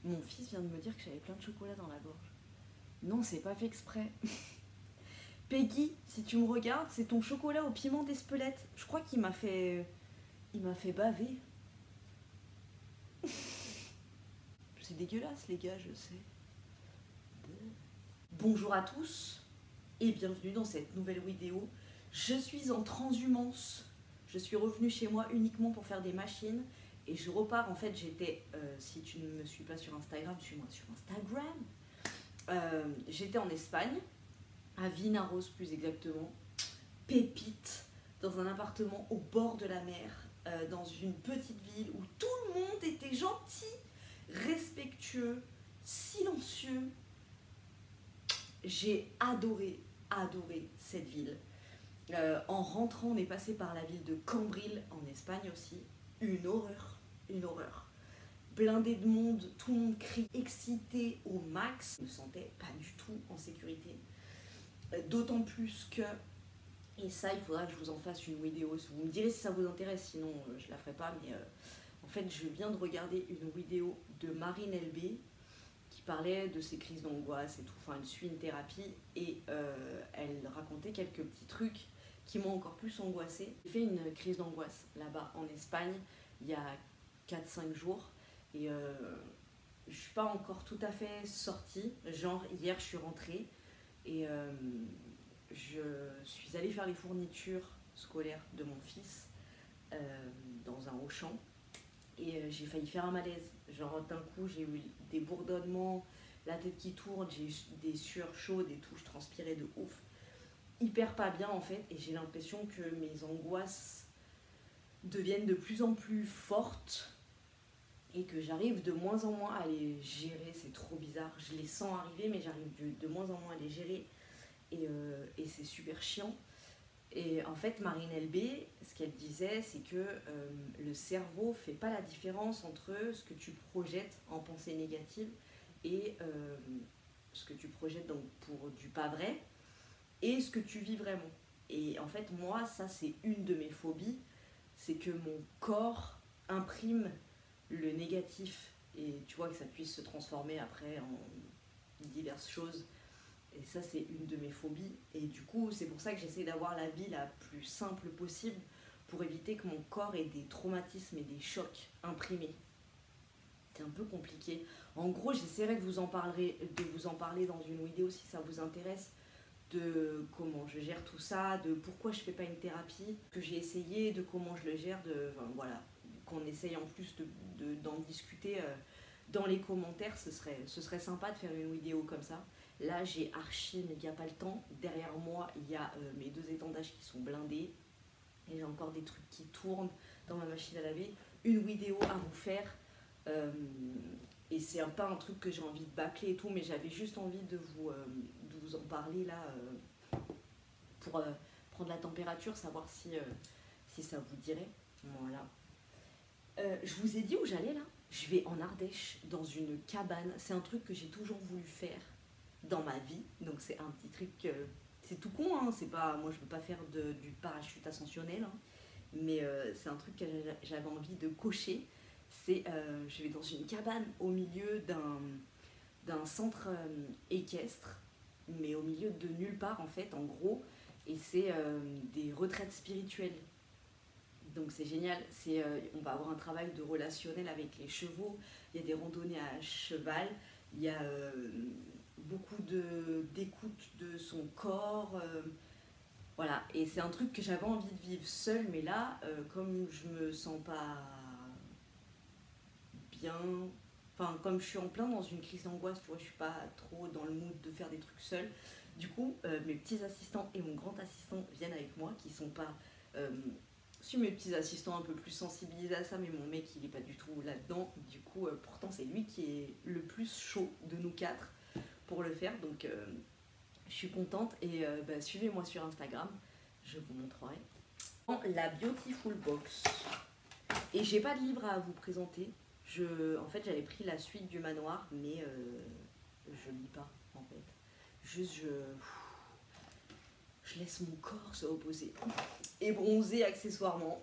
Mon fils vient de me dire que j'avais plein de chocolat dans la gorge. Non, c'est pas fait exprès. Peggy, si tu me regardes, c'est ton chocolat au piment d'Espelette. Je crois qu'il m'a fait... Il m'a fait baver. C'est dégueulasse, les gars, je sais. Bonjour à tous et bienvenue dans cette nouvelle vidéo. Je suis en transhumance. Je suis revenue chez moi uniquement pour faire des machines et je repars. En fait, j'étais, si tu ne me suis pas sur Instagram, suis-moi sur Instagram. J'étais en Espagne, à Vinaros plus exactement, pépite, dans un appartement au bord de la mer, dans une petite ville où tout le monde était gentil, respectueux, silencieux. J'ai adoré cette ville. En rentrant, on est passé par la ville de Cambril en Espagne aussi. Une horreur, une horreur. Blindé de monde, tout le monde crie, excité au max. Je me sentais pas du tout en sécurité. D'autant plus que, et ça il faudra que je vous en fasse une vidéo, vous me direz si ça vous intéresse, sinon je la ferai pas, mais en fait je viens de regarder une vidéo de Marine LB qui parlait de ses crises d'angoisse et tout, enfin elle suit une thérapie et elle racontait quelques petits trucs qui m'ont encore plus angoissée. J'ai fait une crise d'angoisse là-bas en Espagne il y a 4-5 jours et je suis pas encore tout à fait sortie, genre hier je suis rentrée et je suis allée faire les fournitures scolaires de mon fils dans un Auchan et j'ai failli faire un malaise. Genre d'un coup j'ai eu des bourdonnements, la tête qui tourne, j'ai eu des sueurs chaudes et tout, je transpirais de ouf. Hyper pas bien en fait et j'ai l'impression que mes angoisses deviennent de plus en plus fortes et que j'arrive de moins en moins à les gérer. C'est trop bizarre, je les sens arriver mais j'arrive de moins en moins à les gérer et c'est super chiant. Et en fait, Marine LB, ce qu'elle disait, c'est que le cerveau fait pas la différence entre ce que tu projettes en pensée négative et ce que tu projettes donc pour du pas vrai et ce que tu vis vraiment. Et en fait, moi, ça, c'est une de mes phobies, c'est que mon corps imprime le négatif et tu vois que ça puisse se transformer après en diverses choses. Et ça, c'est une de mes phobies. Et du coup, c'est pour ça que j'essaie d'avoir la vie la plus simple possible pour éviter que mon corps ait des traumatismes et des chocs imprimés. C'est un peu compliqué. En gros, j'essaierai de vous en parler dans une vidéo si ça vous intéresse, de comment je gère tout ça, de pourquoi je fais pas une thérapie, que j'ai essayé, de comment je le gère, enfin, voilà, qu'on essaye en plus d'en discuter dans les commentaires, ce serait sympa de faire une vidéo comme ça. Là, j'ai archi méga pas le temps. Derrière moi, il y a mes deux étendages qui sont blindés. Et j'ai encore des trucs qui tournent dans ma machine à laver. Une vidéo à vous faire. Et c'est pas un truc que j'ai envie de bâcler et tout, mais j'avais juste envie de vous en parler là pour prendre la température, savoir si ça vous dirait. Voilà. Je vous ai dit où j'allais là. Je vais en Ardèche, dans une cabane. C'est un truc que j'ai toujours voulu faire dans ma vie. Donc c'est un petit truc, c'est tout con, hein, c'est pas, moi je veux pas faire du parachute ascensionnel, hein, mais c'est un truc que j'avais envie de cocher. C'est, je vais dans une cabane au milieu d'un centre équestre, mais au milieu de nulle part en fait, en gros, et c'est des retraites spirituelles. Donc c'est génial, on va avoir un travail de relationnel avec les chevaux, il y a des randonnées à cheval, il y a beaucoup d'écoute de son corps, voilà. Et c'est un truc que j'avais envie de vivre seule, mais là, comme je me sens pas bien, enfin comme je suis en plein dans une crise d'angoisse, tu vois, je suis pas trop dans le mood de faire des trucs seule. Du coup, mes petits assistants et mon grand assistant viennent avec moi, qui sont pas... si mes petits assistants un peu plus sensibilisés à ça, mais mon mec il est pas du tout là-dedans. Du coup, pourtant c'est lui qui est le plus chaud de nous quatre pour le faire. Donc je suis contente et suivez-moi sur Instagram, je vous montrerai. La Beautiful Box. Et j'ai pas de livre à vous présenter. En fait j'avais pris la suite du manoir, mais je lis pas en fait. Juste je laisse mon corps se reposer et bronzer accessoirement.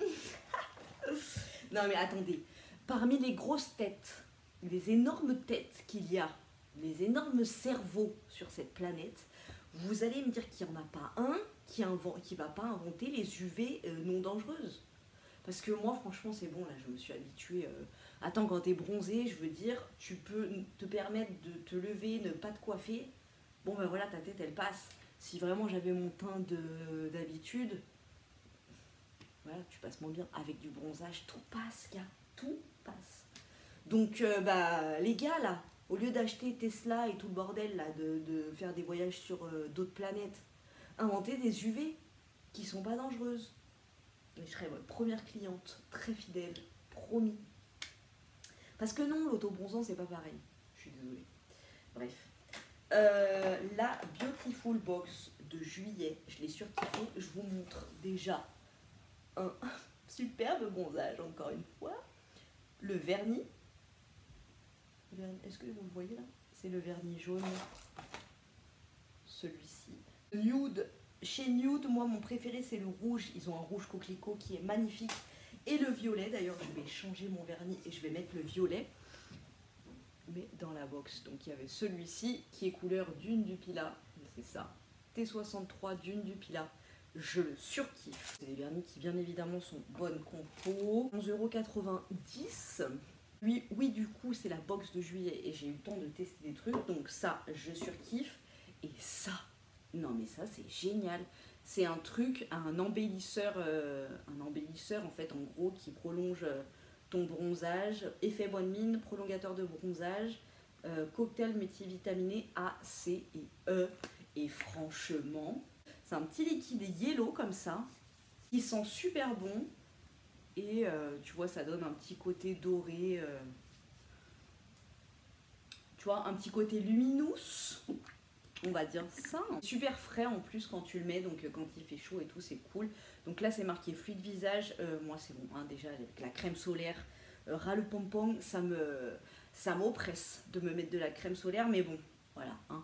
Non mais attendez, parmi les grosses têtes les énormes têtes qu'il y a, les énormes cerveaux sur cette planète, vous allez me dire qu'il n'y en a pas un qui va pas inventer les UV non dangereuses. Parce que moi, franchement, c'est bon, là, je me suis habituée. Attends, quand t'es bronzé, je veux dire, tu peux te permettre de te lever, ne pas te coiffer. Bon, ben voilà, ta tête, elle passe. Si vraiment j'avais mon teint d'habitude, voilà, tu passes moins bien. Avec du bronzage, tout passe, gars, tout passe. Donc, bah, les gars, là, au lieu d'acheter Tesla et tout le bordel, là, de faire des voyages sur d'autres planètes, inventez des UV qui sont pas dangereuses. Et je serai votre première cliente, très fidèle, promis. Parce que non, l'autobronzant, c'est pas pareil. Je suis désolée. Bref. La Beautiful Box de juillet, je l'ai surkiffé. Je vous montre déjà un superbe bronzage, encore une fois. Le vernis. Est-ce que vous le voyez là? C'est le vernis jaune. Celui-ci. Nude. Chez Nude, moi, mon préféré, c'est le rouge. Ils ont un rouge coquelicot qui est magnifique. Et le violet. D'ailleurs, je vais changer mon vernis et je vais mettre le violet. Mais dans la box. Donc, il y avait celui-ci qui est couleur dune du Pilat. C'est ça. T63 dune du Pilat. Je le surkiffe. C'est des vernis qui, bien évidemment, sont bonne compo. 11,90 €. Oui, du coup, c'est la box de juillet et j'ai eu le temps de tester des trucs. Donc ça, je surkiffe. Et ça, non mais ça, c'est génial. C'est un truc, un embellisseur en fait, en gros, qui prolonge ton bronzage. Effet bonne mine, prolongateur de bronzage, cocktail multivitaminé A, C et E. Et franchement, c'est un petit liquide yellow comme ça, qui sent super bon. Et tu vois, ça donne un petit côté doré, tu vois, un petit côté luminous, on va dire ça. Super frais en plus quand tu le mets, donc quand il fait chaud et tout, c'est cool. Donc là, c'est marqué fluide visage. Moi, c'est bon, hein, déjà avec la crème solaire, ras le pompon, ça m'oppresse de me mettre de la crème solaire, mais bon, voilà. Hein.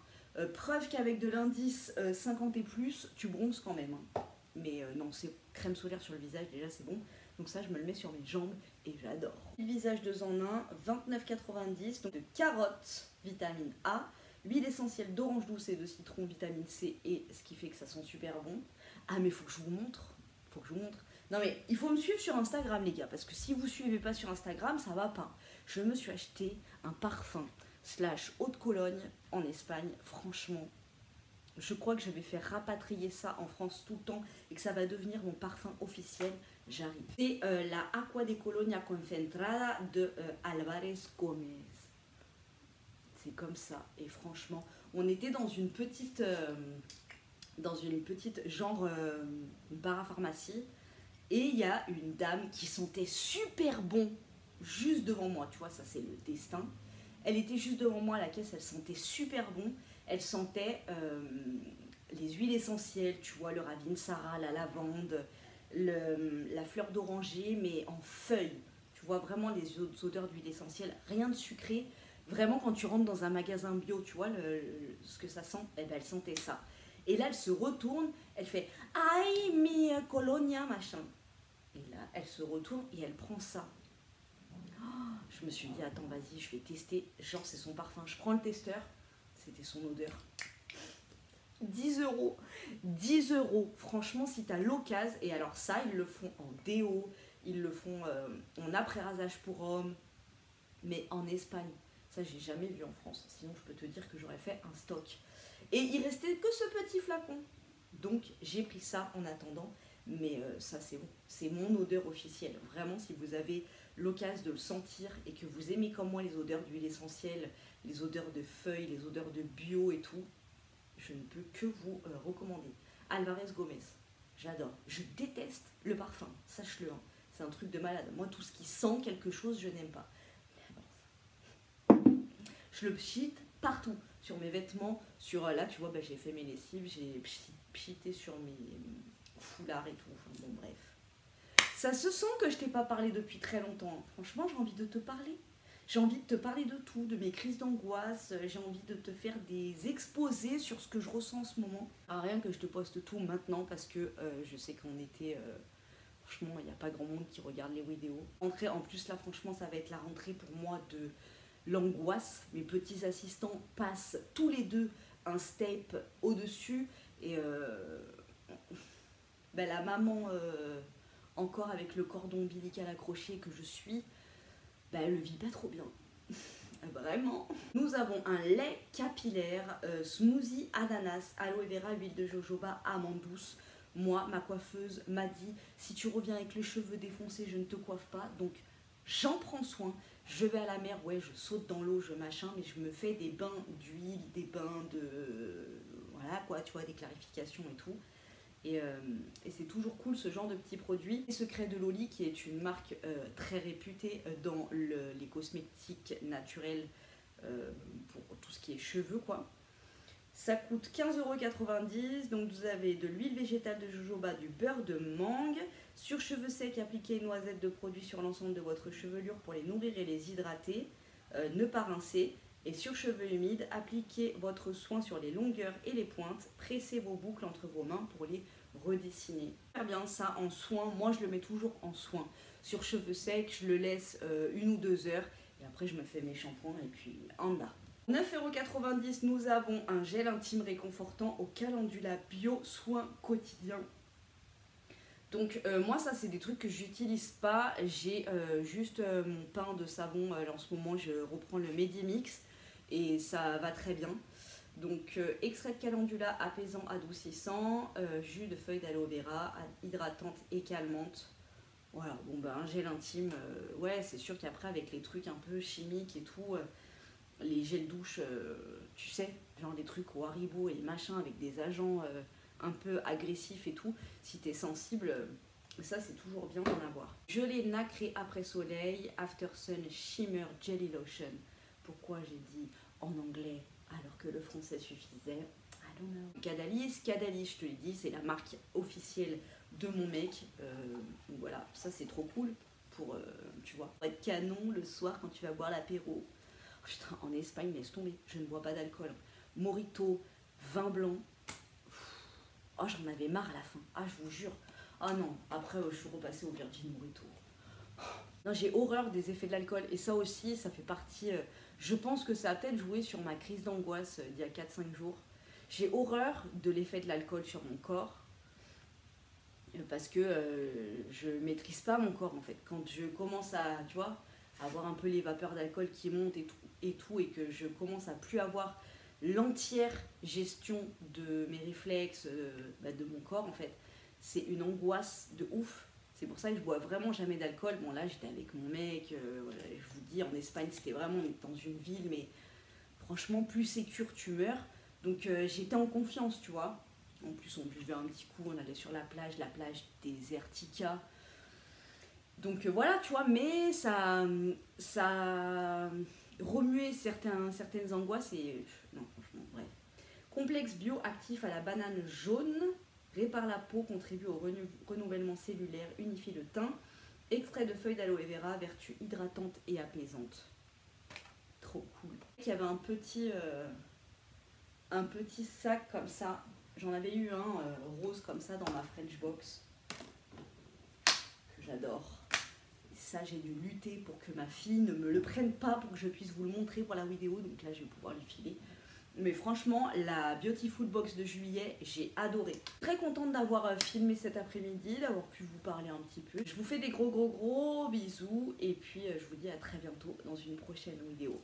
Preuve qu'avec de l'indice 50 et plus, tu bronzes quand même. Hein. Mais non, c'est crème solaire sur le visage, déjà, c'est bon. Donc ça, je me le mets sur mes jambes et j'adore. Visage 2 en 1, 29,90 €. Donc de carotte, vitamine A, l'huile essentielle d'orange douce et de citron, vitamine C, et ce qui fait que ça sent super bon. Ah mais faut que je vous montre. Non mais il faut me suivre sur Instagram les gars, parce que si vous suivez pas sur Instagram, ça va pas. Je me suis acheté un parfum / eau de Cologne en Espagne. Franchement, je crois que je vais faire rapatrier ça en France tout le temps et que ça va devenir mon parfum officiel. J'arrive. C'est la Aqua de Colonia Concentrada de Álvarez Gómez. C'est comme ça. Et franchement, on était dans une petite genre parapharmacie. Et il y a une dame qui sentait super bon juste devant moi. Tu vois, ça c'est le destin. Elle était juste devant moi à la caisse, elle sentait super bon. Elle sentait les huiles essentielles, tu vois, le ravinsara, la lavande, la fleur d'oranger, mais en feuilles. Tu vois vraiment les autres odeurs d'huile essentielle, rien de sucré. Vraiment, quand tu rentres dans un magasin bio, tu vois ce que ça sent, eh ben, elle sentait ça. Et là, elle se retourne, elle fait « Aïe, mi colonia, machin ». Et là, elle se retourne et elle prend ça. Oh, je me suis dit, attends, vas-y, je vais tester. Genre, c'est son parfum. Je prends le testeur, c'était son odeur. 10 €. 10 €. Franchement, si tu as l'occasion, et alors ça, ils le font en déo, ils le font en après-rasage pour hommes, mais en Espagne. Ça, j'ai jamais vu en France. Sinon, je peux te dire que j'aurais fait un stock. Et il restait que ce petit flacon. Donc, j'ai pris ça en attendant. Mais ça, c'est bon. C'est mon odeur officielle. Vraiment, si vous avez l'occasion de le sentir et que vous aimez comme moi les odeurs d'huile essentielle, les odeurs de feuilles, les odeurs de bio et tout, je ne peux que vous recommander. Álvarez Gómez, j'adore. Je déteste le parfum, sache-le. Hein. C'est un truc de malade. Moi, tout ce qui sent quelque chose, je n'aime pas. Je le pchite partout. Sur mes vêtements, sur là, tu vois, bah, j'ai fait mes lessives, j'ai pchité sur mes foulards et tout. Enfin, bon, bref. Ça se sent que je t'ai pas parlé depuis très longtemps. Franchement, j'ai envie de te parler. J'ai envie de te parler de tout, de mes crises d'angoisse. J'ai envie de te faire des exposés sur ce que je ressens en ce moment. Alors, rien que je te poste tout maintenant parce que je sais qu'on était... franchement, il n'y a pas grand monde qui regarde les vidéos. En plus, là, franchement, ça va être la rentrée pour moi l'angoisse. Mes petits assistants passent tous les deux un step au-dessus et ben, la maman encore avec le cordon ombilical accroché que je suis, ben, elle le vit pas trop bien. Vraiment. Nous avons un lait capillaire, smoothie ananas, aloe vera, huile de jojoba, amande douce. Moi, ma coiffeuse m'a dit, si tu reviens avec les cheveux défoncés, je ne te coiffe pas. Donc, j'en prends soin. Je vais à la mer, ouais, je saute dans l'eau, je machin, mais je me fais des bains d'huile, des bains de... Voilà quoi, tu vois, des clarifications et tout. Et c'est toujours cool ce genre de petits produits. Les Secrets de Loli, qui est une marque très réputée dans les cosmétiques naturels pour tout ce qui est cheveux quoi. Ça coûte 15,90 €, donc vous avez de l'huile végétale de jojoba, du beurre de mangue. Sur cheveux secs, appliquez une noisette de produit sur l'ensemble de votre chevelure pour les nourrir et les hydrater. Ne pas rincer. Et sur cheveux humides, appliquez votre soin sur les longueurs et les pointes. Pressez vos boucles entre vos mains pour les redessiner. Très bien ça en soin. Moi je le mets toujours en soin. Sur cheveux secs, je le laisse 1 ou 2 heures. Et après je me fais mes shampoings et puis en bas. 9,90 €, nous avons un gel intime réconfortant au calendula bio soin quotidien. Donc moi ça c'est des trucs que j'utilise pas, j'ai juste mon pain de savon, en ce moment je reprends le Medimix et ça va très bien. Donc extrait de calendula apaisant, adoucissant, jus de feuilles d'aloe vera, hydratante et calmante. Voilà, bon ben un gel intime, ouais c'est sûr qu'après avec les trucs un peu chimiques et tout, les gels douche, tu sais, genre des trucs au Haribo et machin avec des agents un peu agressifs et tout, si t'es sensible, ça c'est toujours bien d'en avoir. Gelée nacrée après soleil, After Sun Shimmer Jelly Lotion. Pourquoi j'ai dit en anglais alors que le français suffisait? I don't know. Cadalis, Cadalis, je te l'ai dit, c'est la marque officielle de mon mec. Donc voilà, ça c'est trop cool pour, tu vois, être canon le soir quand tu vas boire l'apéro. Oh, putain, en Espagne, laisse tomber, je ne bois pas d'alcool. Mojito, vin blanc. Oh, j'en avais marre à la fin. Ah, je vous jure. Ah non, après, je suis repassée au Virgin Mojito. Non, j'ai horreur des effets de l'alcool. Et ça aussi, ça fait partie... je pense que ça a peut-être joué sur ma crise d'angoisse d'il y a 4-5 jours. J'ai horreur de l'effet de l'alcool sur mon corps. Parce que je maîtrise pas mon corps, en fait. Quand je commence à, tu vois, avoir un peu les vapeurs d'alcool qui montent et tout, et que je commence à plus avoir l'entière gestion de mes réflexes, de mon corps, en fait, c'est une angoisse de ouf. C'est pour ça que je bois vraiment jamais d'alcool. Bon là j'étais avec mon mec, voilà, je vous dis en Espagne c'était vraiment dans une ville, mais franchement plus sécure tu meurs. Donc j'étais en confiance, tu vois. En plus on buvait un petit coup, on allait sur la plage désertica. Donc voilà, tu vois, mais ça remuait certaines angoisses et... Non, franchement, bref. Complexe bioactif à la banane jaune, répare la peau, contribue au renouvellement cellulaire, unifie le teint. Extrait de feuilles d'aloe vera, vertu hydratante et apaisante. Trop cool. Il y avait un petit sac comme ça. J'en avais eu un rose comme ça dans ma French box. Que j'adore. Ça j'ai dû lutter pour que ma fille ne me le prenne pas pour que je puisse vous le montrer pour la vidéo, donc là je vais pouvoir lui filer. Mais franchement la Beautiful Box de juillet j'ai adoré. Très contente d'avoir filmé cet après-midi, d'avoir pu vous parler un petit peu. Je vous fais des gros bisous et puis je vous dis à très bientôt dans une prochaine vidéo.